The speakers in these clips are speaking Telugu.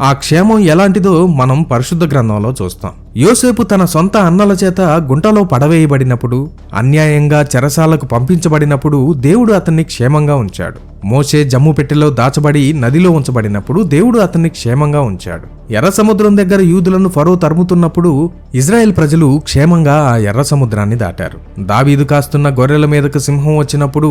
ఆ క్షేమం ఎలాంటిదో మనం పరిశుద్ధ గ్రంథంలో చూస్తాం. యోసేపు తన సొంత అన్నల చేత గుంటలో పడవేయబడినప్పుడు, అన్యాయంగా చెరసాలకు పంపించబడినప్పుడు దేవుడు అతన్ని క్షేమంగా ఉంచాడు. మోషే జమ్ము పెట్టెలో దాచబడి నదిలో ఉంచబడినప్పుడు దేవుడు అతన్ని క్షేమంగా ఉంచాడు. ఎర్ర సముద్రం దగ్గర యూదులను ఫరో తరుముతున్నప్పుడు ఇజ్రాయెల్ ప్రజలు క్షేమంగా ఆ ఎర్ర సముద్రాన్ని దాటారు. దావీదు కాస్తున్న గొర్రెల మీదకు సింహం వచ్చినప్పుడు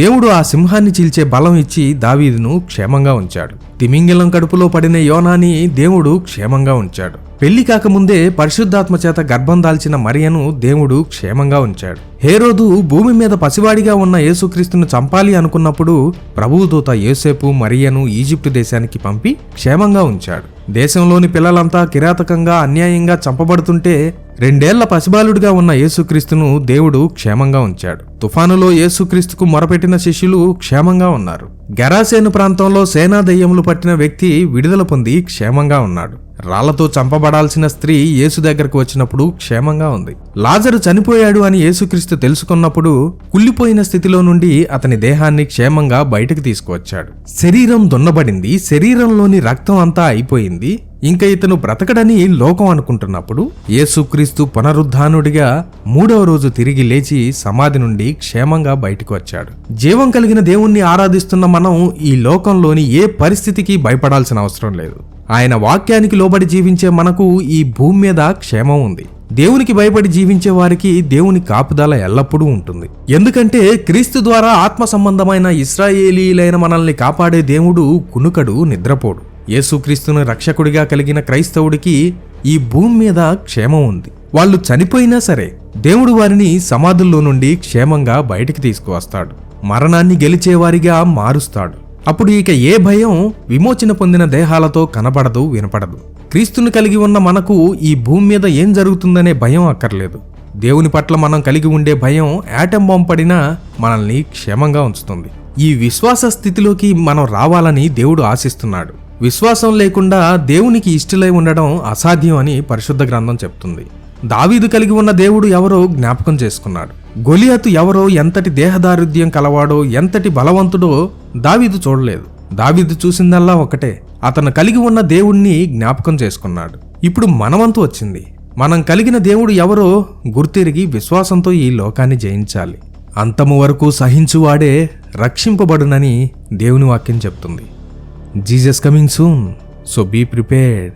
దేవుడు ఆ సింహాన్ని చీల్చే బలం ఇచ్చి దావీదును క్షేమంగా ఉంచాడు. తిమింగిలం కడుపులో పడిన యోనాని దేవుడు క్షేమంగా ఉంచాడు. పెళ్లి కాకముందే పరిశుద్ధాత్మ చేత గర్భం దాల్చిన మరియను దేవుడు క్షేమంగా ఉంచాడు. హేరోదు భూమి మీద పసివాడిగా ఉన్న యేసుక్రీస్తును చంపాలి అనుకున్నప్పుడు ప్రభువు దూత యోసేపు మరియను ఈజిప్టు దేశానికి పంపి క్షేమంగా ఉంచాడు. దేశంలోని పిల్లలంతా కిరాతకంగా అన్యాయంగా చంపబడుతుంటే 2 ఏళ్ల పసిబాలుడిగా ఉన్న యేసుక్రీస్తును దేవుడు క్షేమంగా ఉంచాడు. తుఫానులో యేసుక్రీస్తుకు మొరపెట్టిన శిష్యులు క్షేమంగా ఉన్నారు. గెరాసేను ప్రాంతంలో సేనా దయ్యములు పట్టిన వ్యక్తి విడుదల పొంది క్షేమంగా ఉన్నాడు. రాళ్లతో చంపబడాల్సిన స్త్రీ యేసు దగ్గరకు వచ్చినప్పుడు క్షేమంగా ఉంది. లాజరు చనిపోయాడు అని యేసుక్రీస్తు తెలుసుకున్నప్పుడు కుళ్ళిపోయిన స్థితిలో నుండి అతని దేహాన్ని క్షేమంగా బయటకు తీసుకువచ్చాడు. శరీరం దున్నబడింది, శరీరంలోని రక్తం అంతా అయిపోయింది, ఇంకా ఇతను బ్రతకడని లోకం అనుకుంటున్నప్పుడు యేసుక్రీస్తు పునరుద్ధానుడిగా 3వ రోజు తిరిగి లేచి సమాధి నుండి క్షేమంగా బయటకు వచ్చాడు. జీవం కలిగిన దేవుణ్ణి ఆరాధిస్తున్న మనం ఈ లోకంలోని ఏ పరిస్థితికి భయపడాల్సిన అవసరం లేదు. ఆయన వాక్యానికి లోబడి జీవించే మనకు ఈ భూమి మీద క్షేమం ఉంది. దేవునికి భయపడి జీవించే వారికి దేవుని కాపుదల ఎల్లప్పుడూ ఉంటుంది. ఎందుకంటే క్రీస్తు ద్వారా ఆత్మ సంబంధమైన ఇశ్రాయేలీలైన మనల్ని కాపాడే దేవుడు కునుకడు, నిద్రపోడు. యేసుక్రీస్తును రక్షకుడిగా కలిగిన క్రైస్తవుడికి ఈ భూమి మీద క్షేమం ఉంది. వాళ్ళు చనిపోయినా సరే దేవుడు వారిని సమాధుల్లో నుండి క్షేమంగా బయటికి తీసుకువస్తాడు. మరణాన్ని గెలిచేవారిగా మారుస్తాడు. అప్పుడు ఇక ఏ భయం విమోచన పొందిన దేహాలతో కనబడదు, వినపడదు. క్రీస్తుని కలిగి ఉన్న మనకు ఈ భూమి మీద ఏం జరుగుతుందనే భయం అక్కర్లేదు. దేవుని పట్ల మనం కలిగి ఉండే భయం యాటం బాంబు పడినా మనల్ని క్షేమంగా ఉంచుతుంది. ఈ విశ్వాస స్థితిలోకి మనం రావాలని దేవుడు ఆశిస్తున్నాడు. విశ్వాసం లేకుండా దేవునికి ఇష్టలై ఉండడం అసాధ్యం అని పరిశుద్ధ గ్రంథం చెప్తుంది. దావీదు కలిగి ఉన్న దేవుడు ఎవరో జ్ఞాపకం చేసుకున్నాడు. గొలియాతు ఎవరో, ఎంతటి దేహదారుఢ్యం కలవాడో, ఎంతటి బలవంతుడో దావీదు చూడలేదు. దావీదు చూసిందల్లా ఒకటే, అతను కలిగి ఉన్న దేవుణ్ణి జ్ఞాపకం చేసుకున్నాడు. ఇప్పుడు మనవంతు వచ్చింది. మనం కలిగిన దేవుడు ఎవరో గుర్తిరిగి విశ్వాసంతో ఈ లోకాన్ని జయించాలి. అంతము వరకు సహించువాడే రక్షింపబడునని దేవుని వాక్యం చెప్తుంది. Jesus coming soon, so be prepared.